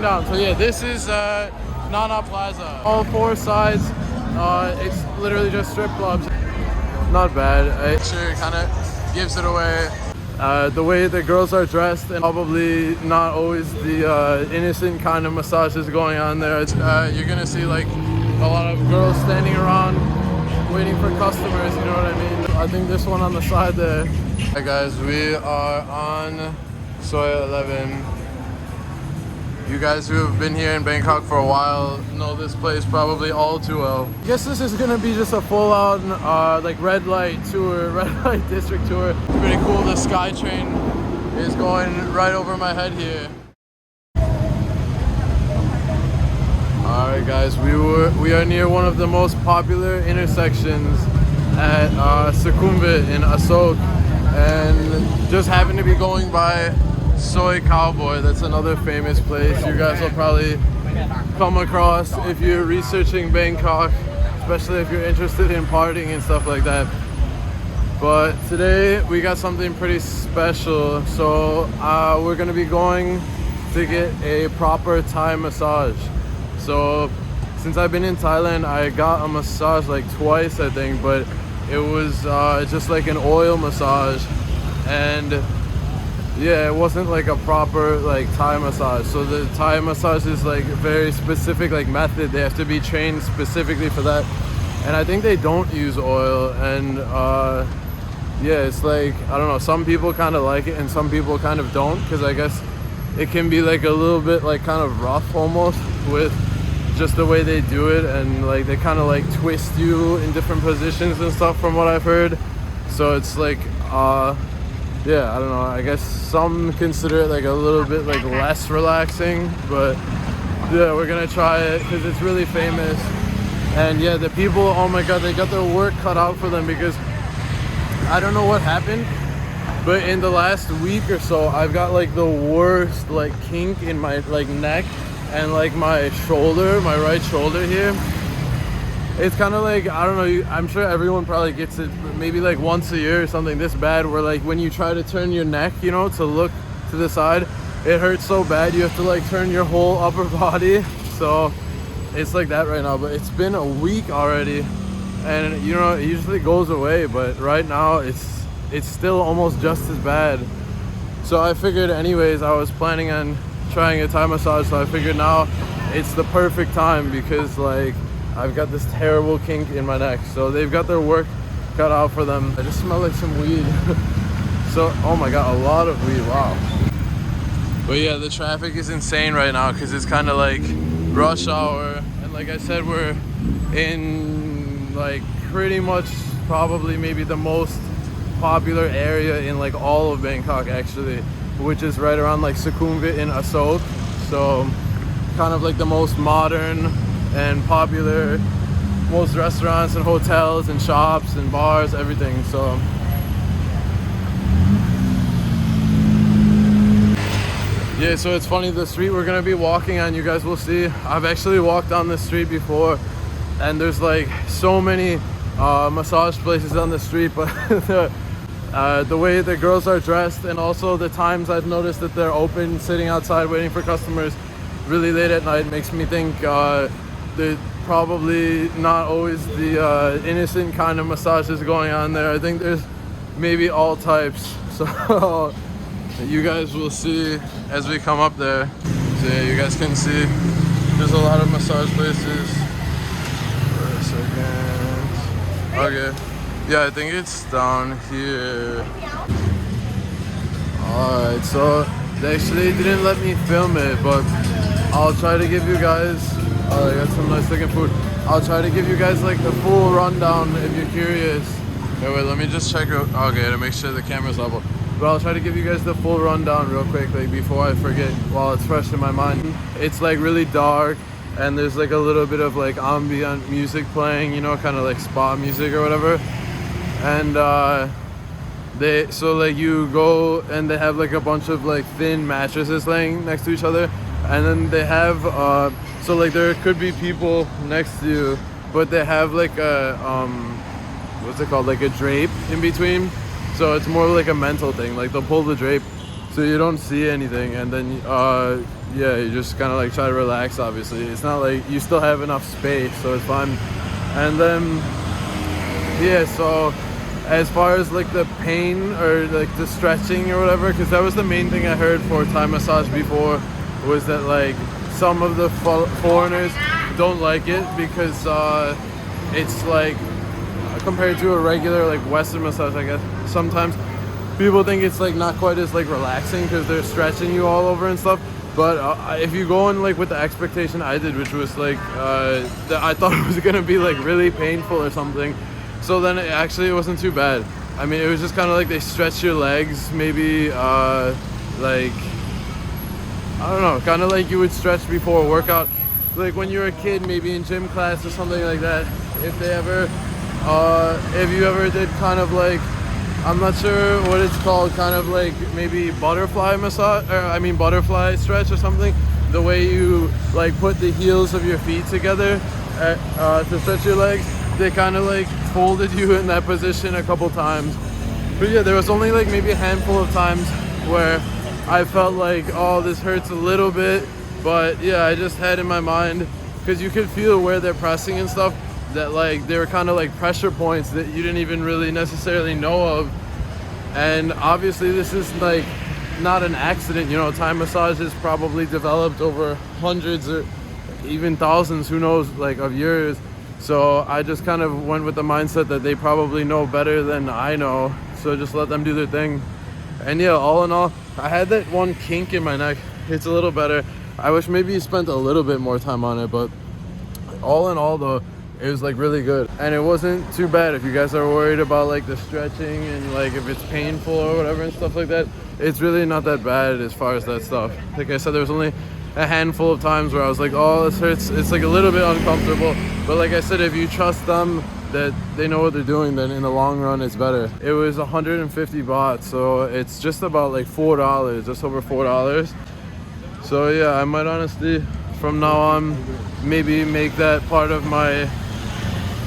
Down. So yeah, this is Nana Plaza. All four sides, it's literally just strip clubs. Not bad. It kind of gives it away. The way the girls are dressed, and probably not always the innocent kind of massages going on there. You're gonna see like a lot of girls standing around waiting for customers, you know what I mean? I think this one on the side there. Hi guys, we are on Soi 11. You guys who have been here in Bangkok for a while know this place probably all too well. I guess this is gonna be just a full-out like red light tour, red light district tour. Pretty cool. The sky train is going right over my head here. All right, guys, we are near one of the most popular intersections at Sukhumvit in Asok, and just happen to be going by Soi Cowboy. That's another famous place you guys will probably come across if you're researching Bangkok, especially if you're interested in partying and stuff like that. But today we got something pretty special, so we're gonna be going to get a proper Thai massage. So since I've been in Thailand, I got a massage like twice, I think, but it was just like an oil massage, and yeah, it wasn't like a proper like Thai massage. So the Thai massage is like a very specific like method. They have to be trained specifically for that, and I think they don't use oil. And yeah, it's like, I don't know, some people kind of like it and some people kind of don't, because I guess it can be like a little bit like kind of rough almost with just the way they do it, and like they kind of like twist you in different positions and stuff from what I've heard. So it's like yeah, I don't know, I guess some consider it like a little bit like less relaxing, but yeah, we're gonna try it because it's really famous. And yeah, the people, oh my god, they got their work cut out for them, because I don't know what happened, but in the last week or so I've got like the worst like kink in my like neck and like my shoulder, my right shoulder here. It's kind of like, I don't know, I'm sure everyone probably gets it maybe like once a year or something this bad, where like when you try to turn your neck, you know, to look to the side, it hurts so bad you have to like turn your whole upper body. So it's like that right now, but it's been a week already, and you know, it usually goes away, but right now it's still almost just as bad. So I figured anyways, I was planning on trying a Thai massage, so I figured now it's the perfect time, because like I've got this terrible kink in my neck. So they've got their work cut out for them. I just smell like some weed. So, oh my god, a lot of weed, wow. But yeah, the traffic is insane right now because it's kind of like rush hour. And like I said, we're in like pretty much probably maybe the most popular area in like all of Bangkok actually, which is right around like Sukhumvit in Asok. So kind of like the most modern and popular, most restaurants and hotels and shops and bars, everything. So yeah, so it's funny, the street we're gonna be walking on, you guys will see, I've actually walked on this street before, and there's like so many massage places on the street, but the way the girls are dressed, and also the times I've noticed that they're open, sitting outside waiting for customers really late at night, makes me think they're probably not always the innocent kind of massages going on there. I think there's maybe all types. So you guys will see as we come up there. So yeah, you guys can see there's a lot of massage places. Wait a second. Okay. Yeah, I think it's down here. Alright, so they actually didn't let me film it, but I'll try to give you guys, I got some nice looking food. I'll try to give you guys like the full rundown if you're curious. Wait, let me just check out, okay, to make sure the camera's level. But I'll try to give you guys the full rundown real quick, like before I forget, while it's fresh in my mind. It's like really dark, and there's like a little bit of like ambient music playing, you know, kind of like spa music or whatever. And so like you go and they have like a bunch of like thin mattresses laying next to each other, and then they have so like there could be people next to you, but they have like a what's it called, like a drape in between. So it's more like a mental thing, like they'll pull the drape so you don't see anything, and then yeah, you just kind of like try to relax. Obviously, it's not like you still have enough space, so it's fun. And then yeah, so as far as like the pain or like the stretching or whatever, because that was the main thing I heard for Thai massage before, was that like some of the foreigners don't like it because it's like, compared to a regular like Western massage, I guess sometimes people think it's like not quite as like relaxing because they're stretching you all over and stuff. But if you go in like with the expectation I did, which was like that I thought it was gonna be like really painful or something, so then it wasn't too bad. I mean, it was just kind of like they stretch your legs, maybe like, I don't know, kind of like you would stretch before a workout, like when you were a kid, maybe in gym class or something like that. If you ever did kind of like, I'm not sure what it's called, kind of like maybe butterfly massage, or I mean butterfly stretch or something. The way you like put the heels of your feet together to stretch your legs. They kind of like folded you in that position a couple times. But yeah, there was only like maybe a handful of times where I felt like, oh, this hurts a little bit. But yeah, I just had in my mind, because you could feel where they're pressing and stuff, that like they were kind of like pressure points that you didn't even really necessarily know of. And obviously this is like not an accident, you know. Thai massage is probably developed over hundreds or even thousands, who knows, like of years. So I just kind of went with the mindset that they probably know better than I know, so just let them do their thing. And yeah, all in all, I had that one kink in my neck. It's a little better. I wish maybe you spent a little bit more time on it, but all in all though, it was like really good. And it wasn't too bad. If you guys are worried about like the stretching and like if it's painful or whatever and stuff like that, it's really not that bad as far as that stuff. Like I said, there was only a handful of times where I was like, oh, this hurts. It's like a little bit uncomfortable. But like I said, if you trust them that they know what they're doing, then in the long run it's better. It was 150 baht, so it's just about like $4, just over $4. So yeah, I might honestly from now on maybe make that part of my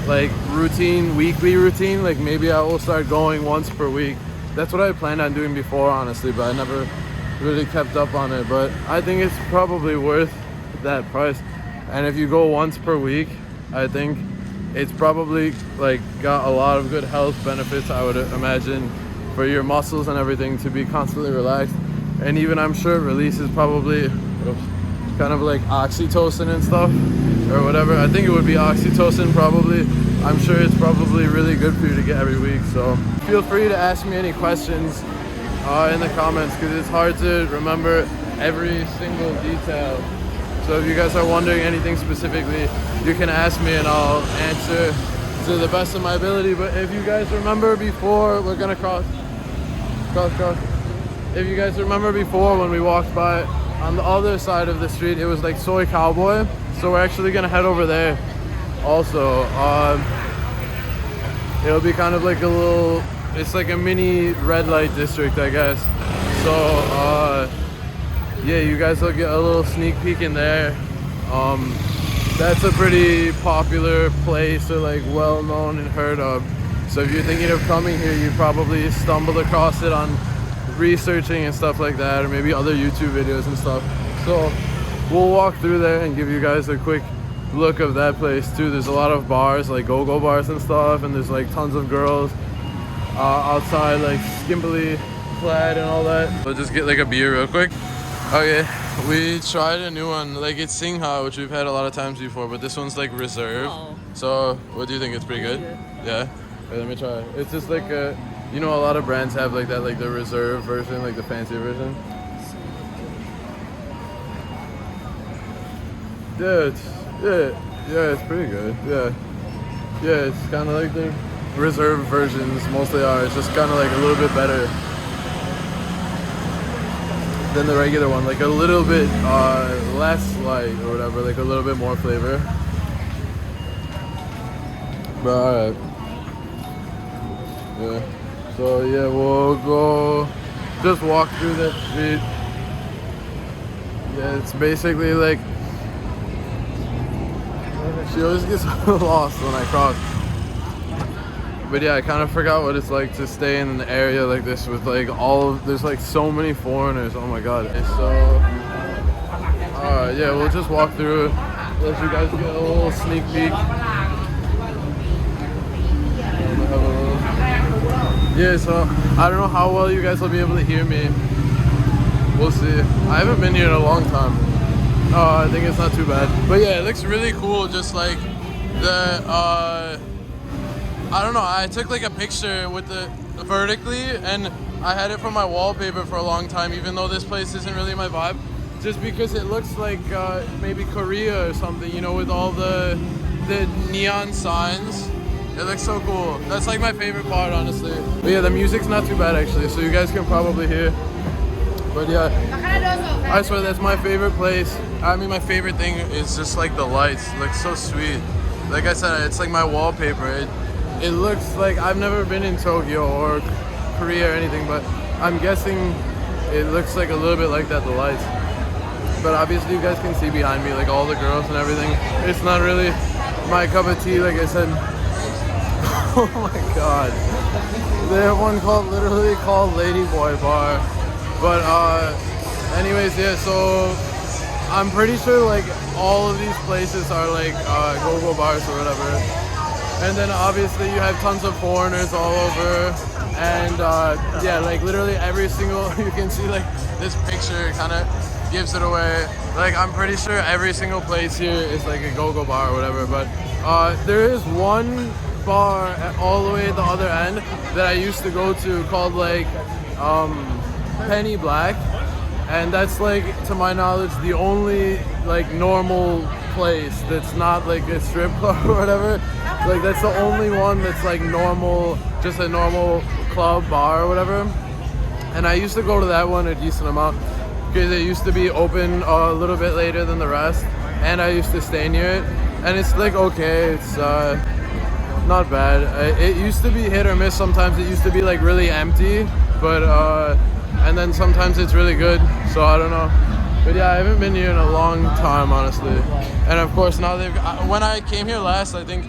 like routine, weekly routine. Like maybe I will start going once per week. That's what I planned on doing before, honestly, but I never really kept up on it. But I think it's probably worth that price. And if you go once per week, I think it's probably like got a lot of good health benefits, I would imagine, for your muscles and everything, to be constantly relaxed. And even I'm sure it releases probably kind of like oxytocin and stuff or whatever. I think it would be oxytocin probably. I'm sure it's probably really good for you to get every week. So feel free to ask me any questions in the comments, because it's hard to remember every single detail. So if you guys are wondering anything specifically, you can ask me and I'll answer to the best of my ability. But if you guys remember before, we're gonna cross. If you guys remember before, when we walked by on the other side of the street, it was like Soi Cowboy. So we're actually gonna head over there also. It'll be kind of like a little, it's like a mini red light district, I guess. So yeah, you guys will get a little sneak peek in there. That's a pretty popular place, or like well known and heard of. So if you're thinking of coming here, you probably stumbled across it on researching and stuff like that, or maybe other YouTube videos and stuff. So we'll walk through there and give you guys a quick look of that place too. There's a lot of bars, like go-go bars and stuff, and there's like tons of girls outside, like skimpily clad and all that. So just get like a beer real quick. Okay, we tried a new one, like it's Singha, which we've had a lot of times before, but this one's like reserve. Oh. So what do you think? It's pretty good? Yeah? Wait, let me try. It's just like a, you know, a lot of brands have like that, like the reserve version, like the fancy version. Yeah, it's pretty good. Yeah, it's kind of like the reserve versions mostly are. It's just kind of like a little bit better than the regular one, like a little bit less light or whatever, like a little bit more flavor. But alright. Yeah. So yeah, we'll go just walk through that street. Yeah, it's basically like, she always gets lost when I cross. But yeah, I kind of forgot what it's like to stay in an area like this with like there's like so many foreigners. Oh my god. Okay, so yeah, we'll just walk through, let you guys get a little sneak peek. Yeah, so I don't know how well you guys will be able to hear me. We'll see. I haven't been here in a long time. I think it's not too bad. But yeah, it looks really cool. Just like the I don't know, I took like a picture with the vertically and I had it for my wallpaper for a long time, even though this place isn't really my vibe, just because it looks like maybe Korea or something, you know, with all the neon signs. It looks so cool. That's like my favorite part, honestly. But yeah, the music's not too bad actually, so you guys can probably hear. But yeah, I swear that's my favorite place. I mean, my favorite thing is just like the lights. It looks so sweet. Like I said, it's like my wallpaper. It looks like, I've never been in Tokyo or Korea or anything, but I'm guessing it looks like a little bit like that, the lights. But obviously you guys can see behind me, like all the girls and everything. It's not really my cup of tea, like I said. Oh my god. They have one literally called Ladyboy Bar. But anyways, yeah, so I'm pretty sure like all of these places are like go-go bars or whatever. And then obviously you have tons of foreigners all over. And yeah, like literally every single, you can see like this picture kind of gives it away. Like I'm pretty sure every single place here is like a go-go bar or whatever. But there is one bar all the way at the other end that I used to go to called like Penny Black, and that's like, to my knowledge, the only like normal place that's not like a strip club or whatever. Like that's the only one that's like normal, just a normal club bar or whatever. And I used to go to that one a decent amount because it used to be open a little bit later than the rest, and I used to stay near it, and it's like okay, it's not bad. It used to be hit or miss. Sometimes it used to be like really empty, but and then sometimes it's really good, so I don't know. But yeah, I haven't been here in a long time, honestly. And of course now when I came here last, I think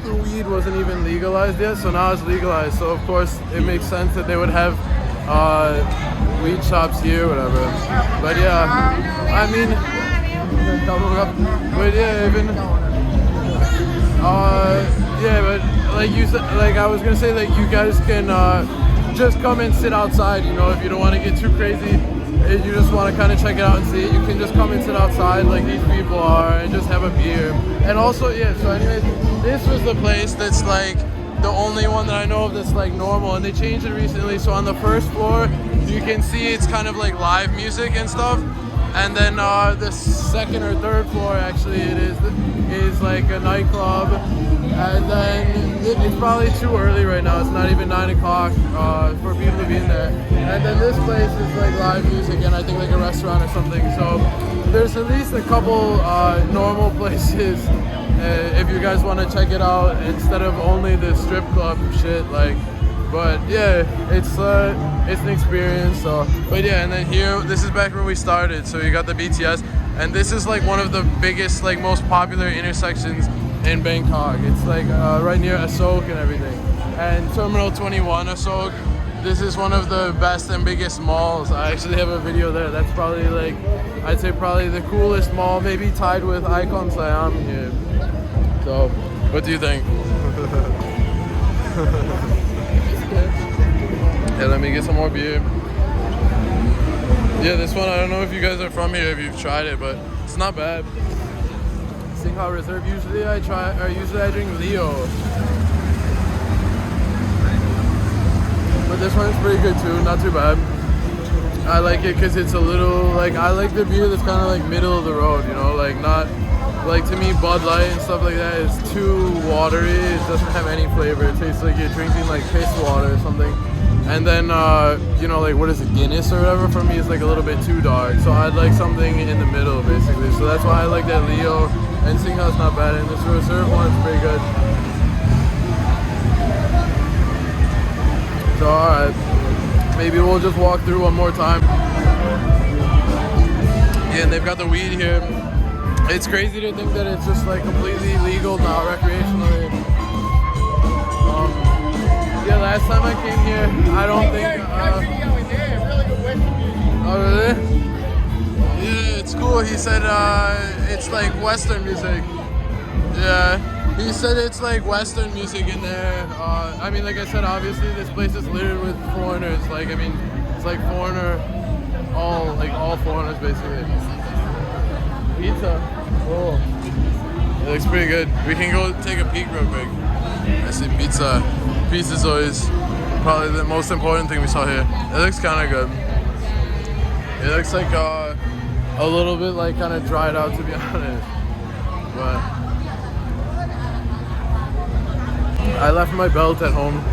the weed wasn't even legalized yet, so now it's legalized, so of course it makes sense that they would have weed shops here or whatever. But yeah, I mean, but yeah, even yeah, but like you said, like I was gonna say, like you guys can just come and sit outside, you know, if you don't want to get too crazy, if you just want to kind of check it out and see it, you can just come and sit outside like these people are and just have a beer. And also, yeah, so anyways, this was the place that's like the only one that I know of that's like normal, and they changed it recently. So on the first floor you can see it's kind of like live music and stuff, and then the second or third floor actually is like a nightclub. And then it's probably too early right now, it's not even 9 o'clock for people to be in there. And then this place is like live music and I think like a restaurant or something. So there's at least a couple normal places if you guys want to check it out instead of only the strip club shit. Like, but yeah, it's an experience. So, but yeah, and then here, this is back where we started. So you got the BTS, and this is like one of the biggest, like most popular intersections in Bangkok. It's like right near Asok and everything. And Terminal 21 Asok, this is one of the best and biggest malls. I actually have a video there. That's probably like, I'd say probably the coolest mall, maybe tied with Icon Siam here. So, what do you think? Yeah, let me get some more beer. Yeah, this one, I don't know if you guys are from here, if you've tried it, but it's not bad. Singhao Reserve. Usually I drink Leo, but this one's pretty good too. Not too bad. I like it because it's a little like, I like the beer that's kind of like middle of the road. You know, like not like, to me Bud Light and stuff like that is too watery. It doesn't have any flavor. It tastes like you're drinking like piss water or something. And then you know, like what is it, Guinness or whatever, for me is like a little bit too dark. So I'd like something in the middle basically. So that's why I like that Leo. And Singhao's not bad, and this Reserve one's pretty good. So alright, maybe we'll just walk through one more time. Yeah, and they've got the weed here. It's crazy to think that it's just like completely legal now, recreationally. Yeah, last time I came here, I don't think. Oh really? Yeah, it's cool. He said it's like Western music. Yeah, he said it's like Western music in there. I mean, like I said, obviously this place is littered with foreigners. Like, I mean, it's like all foreigners basically. Pizza. Oh, it looks pretty good. We can go take a peek real quick. I see pizza. Pizza's always probably the most important thing we saw here. It looks kind of good. It looks like a little bit like kind of dried out, to be honest. But I left my belt at home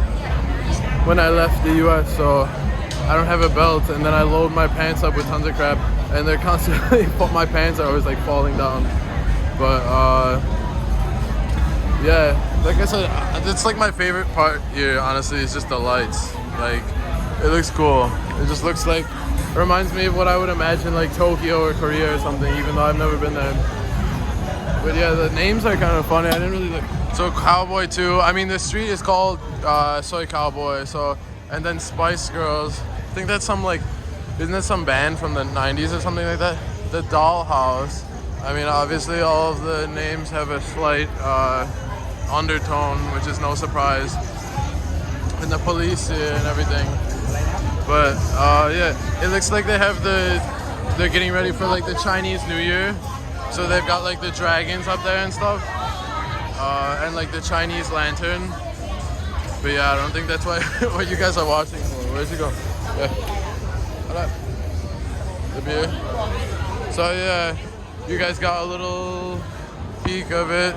when I left the US, so I don't have a belt, and then I load my pants up with tons of crap, and they're constantly, my pants are always like falling down. But yeah, like I said, it's like my favorite part here, honestly, is just the lights. Like, it looks cool. It just looks like, it reminds me of what I would imagine like Tokyo or Korea or something, even though I've never been there. But yeah, the names are kind of funny. I didn't really look. So Cowboy too. I mean, the street is called Soi Cowboy. So, and then Spice Girls. I think that's some like, isn't that some band from the 90s or something like that? The Dollhouse. I mean, obviously all of the names have a slight undertone, which is no surprise. And the police here and everything. But yeah, it looks like they have they're getting ready for like the Chinese New Year. So they've got like the dragons up there and stuff. And like the Chinese lantern. But yeah, I don't think that's what you guys are watching for. Where'd you go? Yeah. Hold up. The beer. So yeah, you guys got a little peek of it.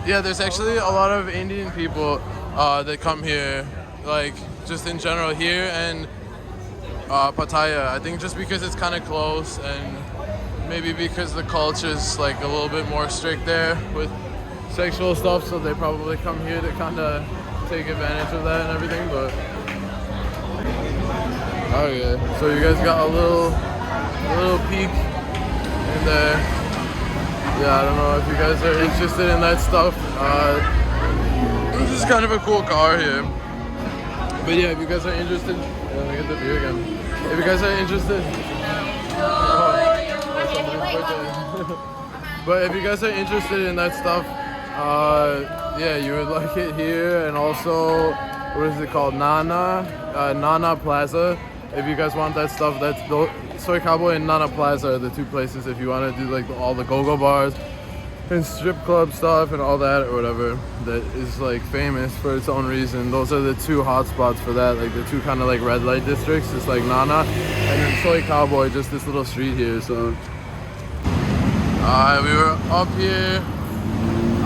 Yeah, there's actually a lot of Indian people that come here, like just in general here and Pattaya. I think just because it's kind of close, and maybe because the culture's like a little bit more strict there with sexual stuff, so they probably come here to kind of take advantage of that and everything. But okay, so you guys got a little peek in there. Yeah, I don't know if you guys are interested in that stuff. This is kind of a cool car here. But yeah, if you guys are interested, let me get the beer again. If you guys are interested, but if you guys are interested in that stuff, yeah, you would like it here. And also, what is it called? Nana Plaza. If you guys want that stuff, that's Soi Cowboy and Nana Plaza are the two places if you want to do like all the go-go bars and strip club stuff and all that or whatever that is like famous for its own reason. Those are the two hot spots for that, like the two kind of like red light districts. It's like Nana and then Soi Cowboy, just this little street here. So we were up here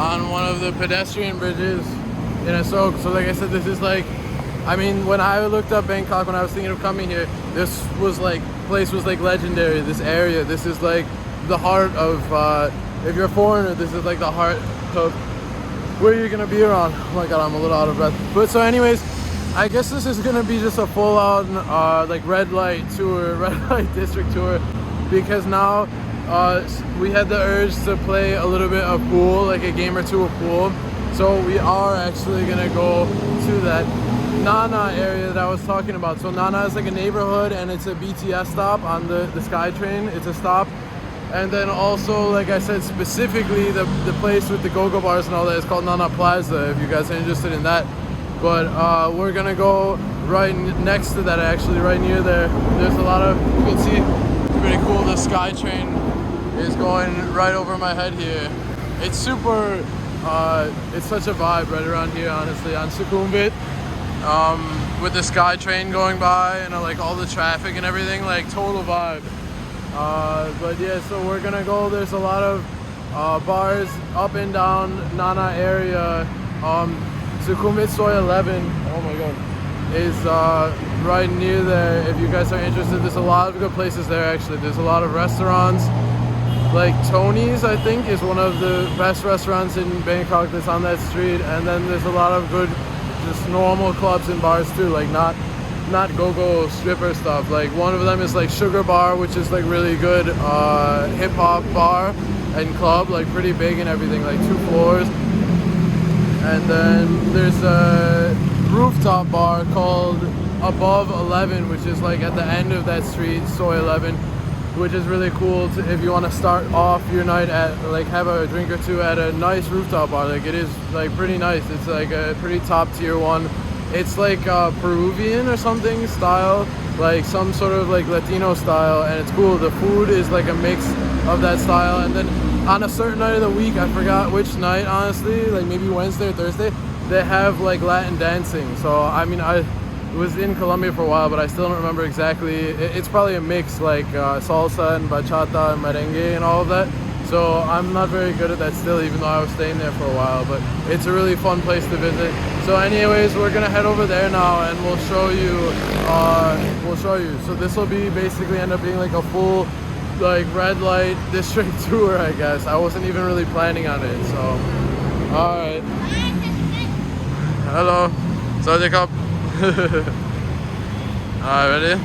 on one of the pedestrian bridges in Asok. So like I said, this is like, I mean, when I looked up Bangkok, when I was thinking of coming here, this was like, place was like legendary. This area, this is like the heart of, if you're a foreigner, this is like the heart of where you're gonna be around. Oh my God, I'm a little out of breath. But so anyways, I guess this is gonna be just a full on like red light tour, red light district tour, because now we had the urge to play a little bit of pool, like a game or two of pool. So we are actually gonna go to that Nana area that I was talking about. So Nana is like a neighborhood, and it's a BTS stop on the SkyTrain. It's a stop. And then also, like I said, specifically the place with the go-go bars and all that is called Nana Plaza, if you guys are interested in that. But we're gonna go right next to that, actually, right near there. There's a lot of, you can see, pretty cool. The SkyTrain is going right over my head here. It's super, it's such a vibe right around here, honestly, on Sukhumvit. With the SkyTrain going by and like all the traffic and everything, like total vibe. But yeah, so we're gonna go. There's a lot of bars up and down Nana area. Sukhumvit Soi 11, oh my God, is right near there. If you guys are interested, there's a lot of good places there actually. There's a lot of restaurants. Like Tony's, I think, is one of the best restaurants in Bangkok that's on that street. And then there's a lot of good, just normal clubs and bars too, like not go-go stripper stuff. Like one of them is like Sugar Bar, which is like really good hip-hop bar and club, like pretty big and everything, like 2 floors. And then there's rooftop bar called Above 11, which is like at the end of that street, Soi 11, which is really cool if you want to start off your night at like have a drink or two at a nice rooftop bar. Like it is like pretty nice. It's like a pretty top tier one. It's like Peruvian or something style, like some sort of like Latino style, and it's cool. The food is like a mix of that style. And then on a certain night of the week, I forgot which night honestly, like maybe Wednesday or Thursday, they have like Latin dancing. So I mean, I was in Colombia for a while, but I still don't remember exactly. It's probably a mix like salsa and bachata and merengue and all of that. So I'm not very good at that still, even though I was staying there for a while, but it's a really fun place to visit. So anyways, we're gonna head over there now and we'll show you. So this will be basically end up being like a full like red light district tour, I guess. I wasn't even really planning on it, so. All right. Hello. Sawadee krap. Alright, ready?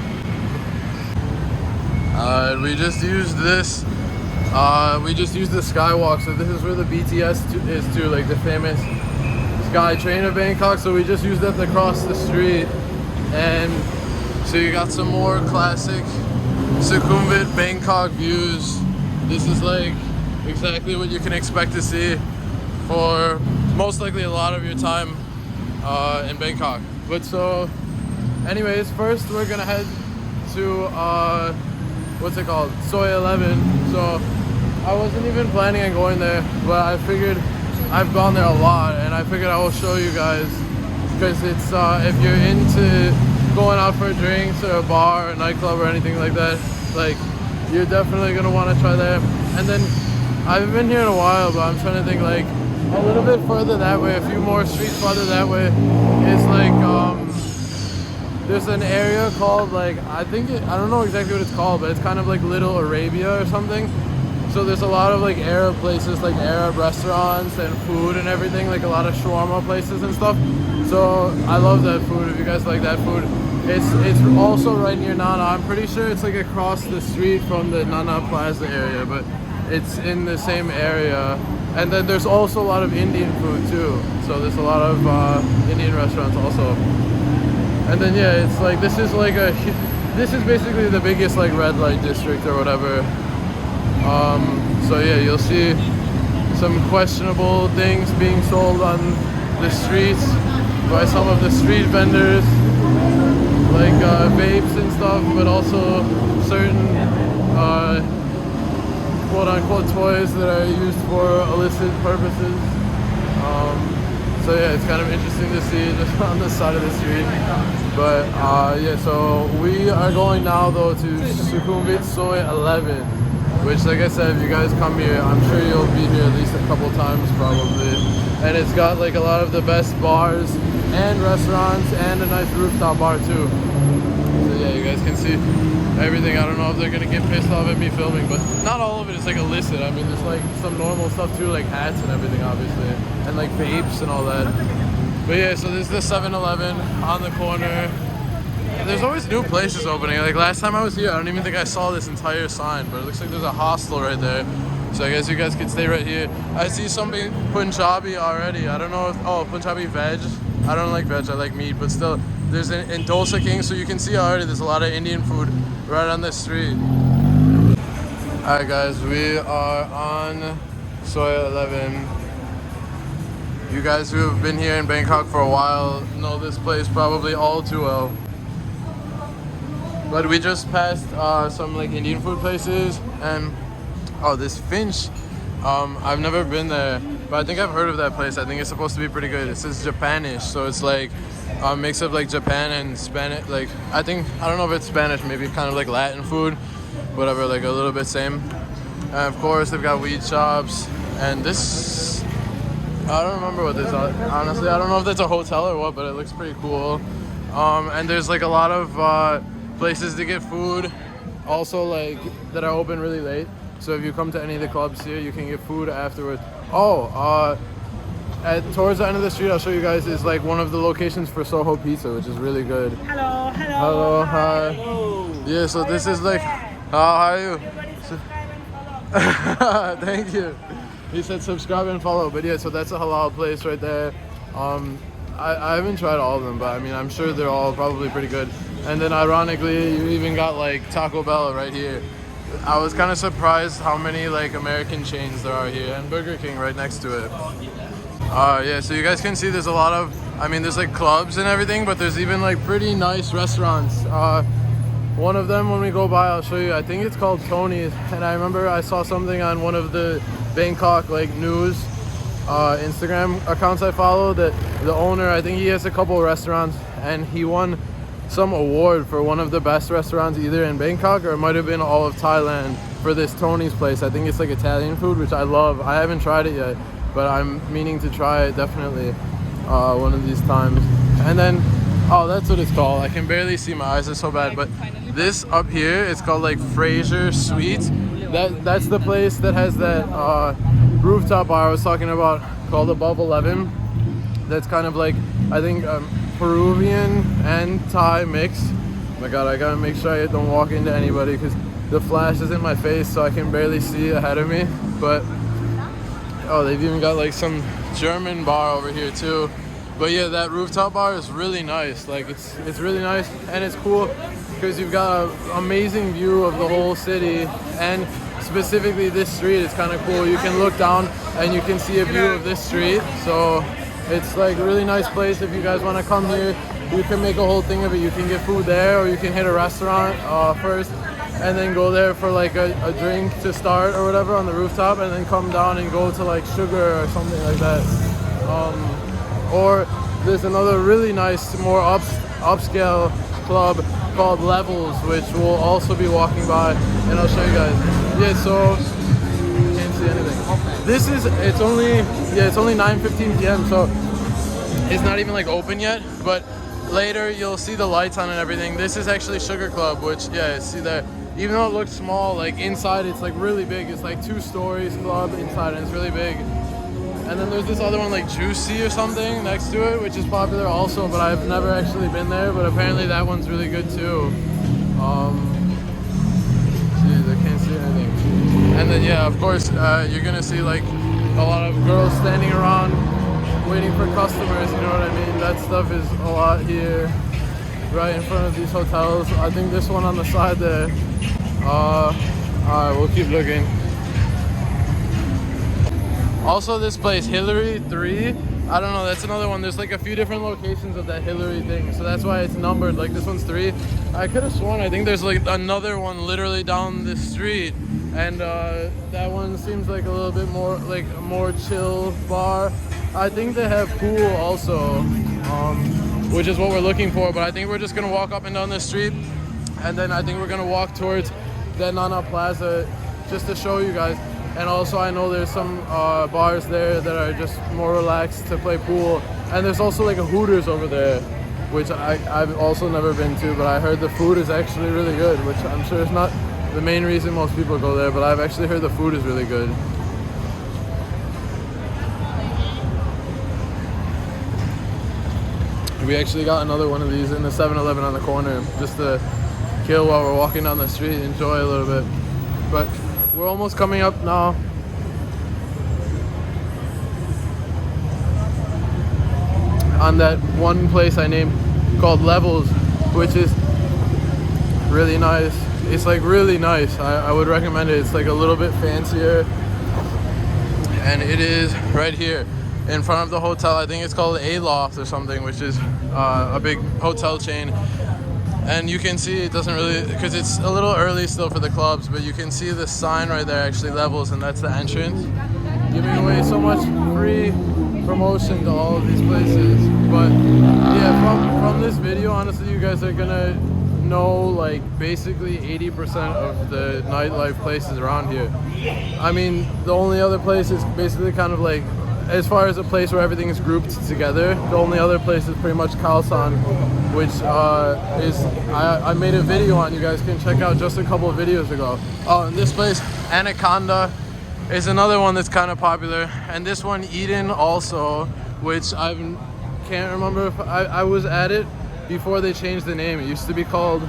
Alright, we just used this. We just used the Skywalk. So this is where the BTS is too, like the famous Sky Train of Bangkok. So we just used that to cross the street. And so you got some more classic Sukhumvit Bangkok views. This is like exactly what you can expect to see for most likely a lot of your time in Bangkok. But so anyways, first we're gonna head to what's it called, Soi 11. So I wasn't even planning on going there, but I figured I've gone there a lot and I figured I will show you guys, because it's if you're into going out for drinks or a bar or a nightclub or anything like that, like you're definitely gonna want to try there. And then I've been here in a while, but I'm trying to think like a little bit further that way, a few more streets farther that way, is like there's an area called like I don't know exactly what it's called, but it's kind of like Little Arabia or something. So there's a lot of like Arab places, like Arab restaurants and food and everything, like a lot of shawarma places and stuff. So I love that food. If you guys like that food, it's also right near Nana. I'm pretty sure it's like across the street from the Nana Plaza area, but it's in the same area. And then there's also a lot of Indian food too. So there's a lot of Indian restaurants also. And then yeah, it's like this is basically the biggest like red light district or whatever. So yeah, you'll see some questionable things being sold on the streets by some of the street vendors, like vapes and stuff, but also certain quote-unquote toys that are used for illicit purposes. So yeah, it's kind of interesting to see just on the side of the street. But yeah, so we are going now though to Sukhumvit Soi 11, which like I said, if you guys come here, I'm sure you'll be here at least a couple times probably. And it's got like a lot of the best bars and restaurants and a nice rooftop bar too. So yeah, you guys can see everything. I don't know if they're gonna get pissed off at me filming, but not all of it is like illicit. I mean, there's like some normal stuff too, like hats and everything obviously, and like vapes and all that. But yeah, so this is the 7-Eleven on the corner. There's always new places opening. Like last time I was here, I don't even think I saw this entire sign, but it looks like there's a hostel right there. So I guess you guys could stay right here. I see something Punjabi already. I don't know if, oh, Punjabi veg. I don't like veg, I like meat, but still, there's an in Dosa King, so you can see already there's a lot of Indian food right on this street. Alright guys, we are on Soi 11. You guys who have been here in Bangkok for a while know this place probably all too well. But we just passed some like Indian food places, and oh, this Finch, I've never been there, but I think I've heard of that place. I think it's supposed to be pretty good. It says Japanish, so it's like a mix of like Japan and Spanish. Like I don't know if it's Spanish, maybe kind of like Latin food, whatever, like a little bit same. And of course they've got weed shops, and this, I don't remember what this is. Honestly, I don't know if that's a hotel or what, but it looks pretty cool. And there's like a lot of places to get food also, like that are open really late. So if you come to any of the clubs here, you can get food afterwards. Towards the end of the street, I'll show you guys, is like one of the locations for Soho Pizza, which is really good. Hello, hi. Hello. Yeah, so this is like, how are you? Thank you. He said subscribe and follow. But yeah, so that's a halal place right there. I haven't tried all of them, but I mean, I'm sure they're all probably pretty good. And then ironically, you even got like Taco Bell right here. I was kind of surprised how many like American chains there are here, and Burger King right next to it. Yeah, so you guys can see there's a lot of, I mean, there's like clubs and everything, but there's even like pretty nice restaurants. One of them, when we go by, I'll show you. I think it's called Tony's, and I remember I saw something on one of the Bangkok like news Instagram accounts I follow that the owner, I think he has a couple restaurants, and he won some award for one of the best restaurants either in Bangkok or it might have been all of Thailand for this Tony's place. I think it's like Italian food, which I love. I haven't tried it yet, but I'm meaning to try it definitely one of these times. And then, oh, that's what it's called. I can barely see, my eyes are so bad, but this up here, it's called like Fraser Sweets. That's the place that has that rooftop bar I was talking about called Above 11. That's kind of like, I think, Peruvian and Thai mix. Oh my god, I gotta make sure I don't walk into anybody because the flash is in my face so I can barely see ahead of me. But oh, they've even got like some German bar over here too. But yeah, that rooftop bar is really nice. Like it's really nice, and it's cool because you've got an amazing view of the whole city, and specifically this street is kind of cool. You can look down and you can see a view of this street. So it's like a really nice place. If you guys want to come here, you can make a whole thing of it. You can get food there, or you can hit a restaurant first and then go there for like a drink to start or whatever on the rooftop, and then come down and go to like Sugar or something like that. Or there's another really nice, more upscale club called Levels, which we'll also be walking by, and I'll show you guys. Yeah, so you can't see anything. This is, it's only 9:15 p.m. so it's not even like open yet, but later you'll see the lights on and everything. This is actually Sugar Club, which, yeah, see there, even though it looks small, like inside it's like really big. It's like 2 stories club inside, and it's really big. And then there's this other one like Juicy or something next to it, which is popular also, but I've never actually been there, but apparently that one's really good too. Jeez, I can't see anything. And then yeah, of course, you're gonna see like a lot of girls standing around waiting for customers, you know what I mean? That stuff is a lot here, right in front of these hotels. I think this one on the side there. Alright, we'll keep looking. Also, this place, Hillary 3, I don't know, that's another one. There's like a few different locations of that Hillary thing, so that's why it's numbered. Like this one's 3. I could have sworn, I think there's like another one literally down the street, and that one seems like a little bit more, like a more chill bar. I think they have pool also, which is what we're looking for, but I think we're just gonna walk up and down the street, and then I think we're gonna walk towards the Nana Plaza just to show you guys. And also I know there's some bars there that are just more relaxed to play pool. And there's also like a Hooters over there, which I've also never been to, but I heard the food is actually really good, which I'm sure is not the main reason most people go there, but I've actually heard the food is really good. We actually got another one of these in the 7-Eleven on the corner just to kill while we're walking down the street, enjoy a little bit. But we're almost coming up now. On that one place I named called Levels, which is really nice. It's like really nice. I would recommend it. It's like a little bit fancier. And it is right here in front of the hotel. I think it's called Aloft or something, which is a big hotel chain. And you can see it doesn't really, because it's a little early still for the clubs, but you can see the sign right there actually, Levels, and that's the entrance. Giving away so much free promotion to all of these places. But yeah, from this video, honestly, you guys are gonna know like basically 80% of the nightlife places around here. I mean, the only other place is basically kind of like, as far as a place where everything is grouped together, the only other place is pretty much Khalsan, which is, I made a video on, you guys can check out just a couple of videos ago. Oh, and this place, Anaconda, is another one that's kind of popular. And this one, Eden also, which I can't remember if I was at it before they changed the name. It used to be called,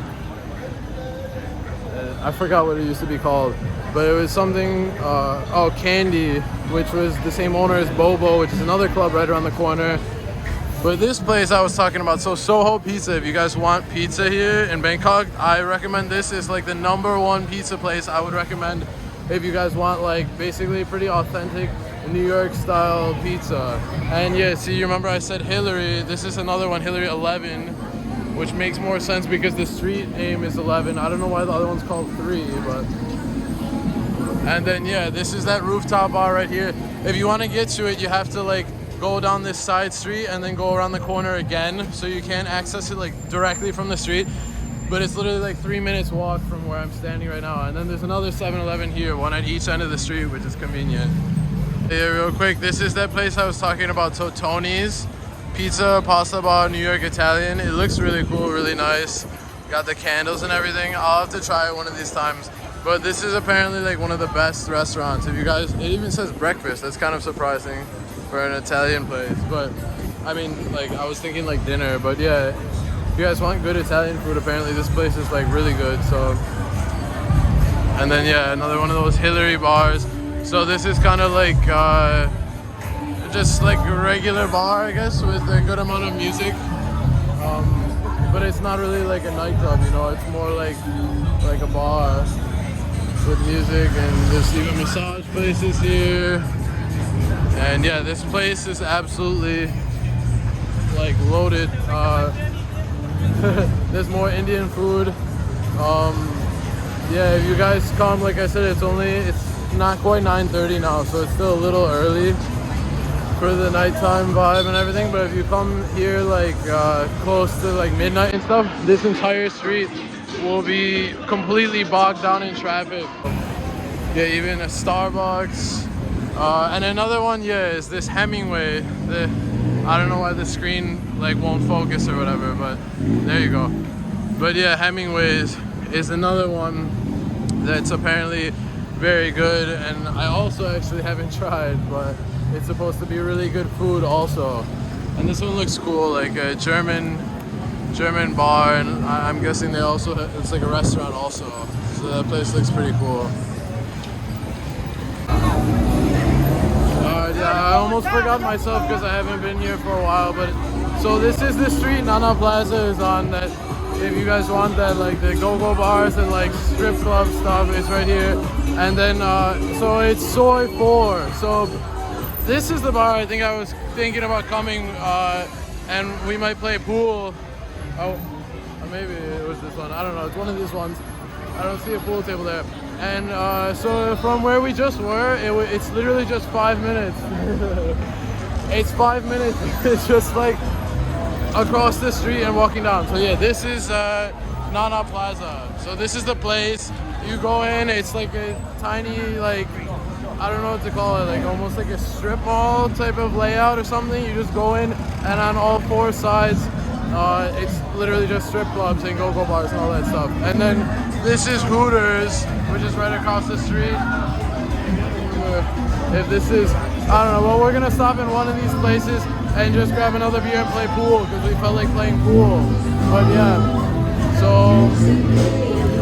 I forgot what it used to be called, but it was something, oh, Candy, which was the same owner as Bobo, which is another club right around the corner. But this place I was talking about, so Soho Pizza, if you guys want pizza here in Bangkok, I recommend this. Is like the #1 pizza place I would recommend if you guys want like basically pretty authentic New York style pizza. And yeah, see, you remember I said Hillary, this is another one, Hillary 11, which makes more sense because the street name is 11. I don't know why the other one's called 3, but... And then yeah, this is that rooftop bar right here. If you want to get to it, you have to like go down this side street and then go around the corner again, so you can't access it like directly from the street. But it's literally like 3 minutes walk from where I'm standing right now. And then there's another 7-Eleven here, one at each end of the street, which is convenient. Yeah, real quick, this is that place I was talking about, so Tony's Pizza, Pasta Bar, New York Italian. It looks really cool, really nice. Got the candles and everything. I'll have to try it one of these times. But this is apparently like one of the best restaurants. If you guys, it even says breakfast. That's kind of surprising for an Italian place. But I mean, like I was thinking like dinner, but yeah, if you guys want good Italian food, apparently this place is like really good. So, and then yeah, another one of those Hillary bars. So this is kind of like just like a regular bar, I guess, with a good amount of music. But it's not really like a nightclub, you know. It's more like a bar with music, and there's even massage places here. And yeah, this place is absolutely like loaded. There's more Indian food. Yeah, if you guys come, like I said, it's not quite 9:30 now, so it's still a little early for the nighttime vibe and everything. But if you come here like close to like midnight and stuff, this entire street will be completely bogged down in traffic. Yeah, even a Starbucks. And another one, yeah, is this Hemingway. I don't know why the screen like won't focus or whatever, but there you go. But yeah, Hemingway's is another one that's apparently very good, and I also actually haven't tried, but it's supposed to be really good food also. And this one looks cool, like a German bar, and I'm guessing they also it's like a restaurant also. So that place looks pretty cool. Yeah, I almost forgot myself because I haven't been here for a while, but so this is the street Nana Plaza is on. That if you guys want that, like the go-go bars and like strip club stuff, is right here. And then so it's Soi 4. So this is the bar I think I was thinking about coming, and we might play pool. Oh, or maybe it was this one, I don't know, it's one of these ones. I don't see a pool table there. And so from where we just were, it's literally just 5 minutes. It's 5 minutes. It's just like across the street and walking down. So yeah, this is Nana Plaza. So this is the place. You go in, it's like a tiny, like, I don't know what to call it, like almost like a strip mall type of layout or something. You just go in, and on all 4 sides, it's literally just strip clubs and go-go bars and all that stuff. And then this is Hooters, which is right across the street. If this is, I don't know, well, we're gonna stop in one of these places and just grab another beer and play pool because we felt like playing pool. But yeah, so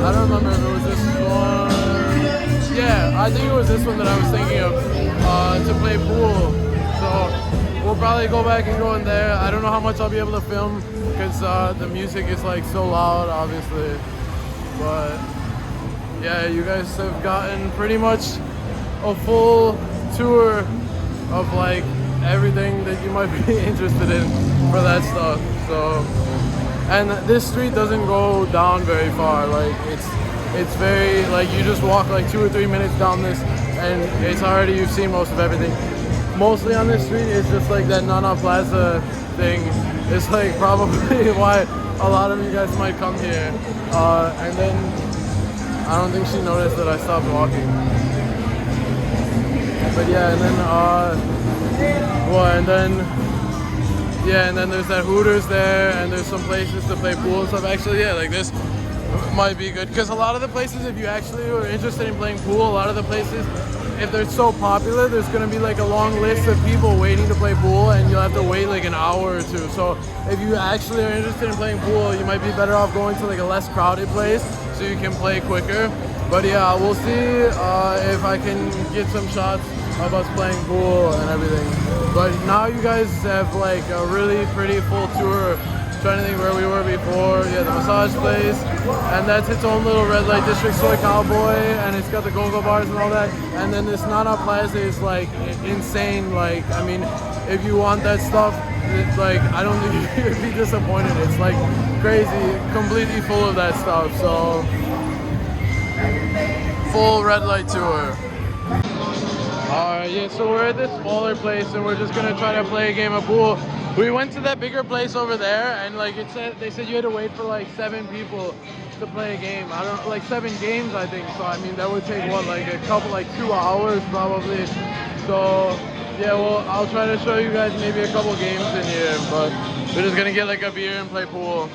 I don't remember if it was this one. Yeah, I think it was this one that I was thinking of to play pool. So we'll probably go back and go in there. I don't know how much I'll be able to film because the music is like so loud, obviously. But yeah, you guys have gotten pretty much a full tour of like everything that you might be interested in for that stuff. So, and this street doesn't go down very far. Like it's very, like, you just walk like 2 or 3 minutes down this and it's already, you've seen most of everything. Mostly on this street is just like that Nana Plaza thing. It's like probably why a lot of you guys might come here. And then I don't think she noticed that I stopped walking. But yeah, and then and then there's that Hooters there, and there's some places to play pool and stuff. Actually, yeah, like this might be good because a lot of the places, if you actually are interested in playing pool, a lot of the places, if they're so popular, there's gonna be like a long list of people waiting to play pool, and you'll have to wait like an hour or two. So if you actually are interested in playing pool, you might be better off going to like a less crowded place so you can play quicker. But yeah, we'll see if I can get some shots of us playing pool and everything. But now you guys have like a really pretty full tour. Trying to think where we were before. Yeah, the massage place, and that's its own little red light district, Soi Cowboy, and it's got the go-go bars and all that. And then this Nana Plaza is like insane. Like, I mean, if you want that stuff, like, I don't think you'd be disappointed. It's like crazy, completely full of that stuff. So, full red light tour. Alright, yeah, so we're at this smaller place and we're just gonna try to play a game of pool. We went to that bigger place over there and like they said you had to wait for like 7 people to play a game. I don't know, like 7 games I think. So I mean that would take what, like a couple, like 2 hours probably. So yeah, well, I'll try to show you guys maybe a couple games in here, but we're just gonna get like a beer and play pool.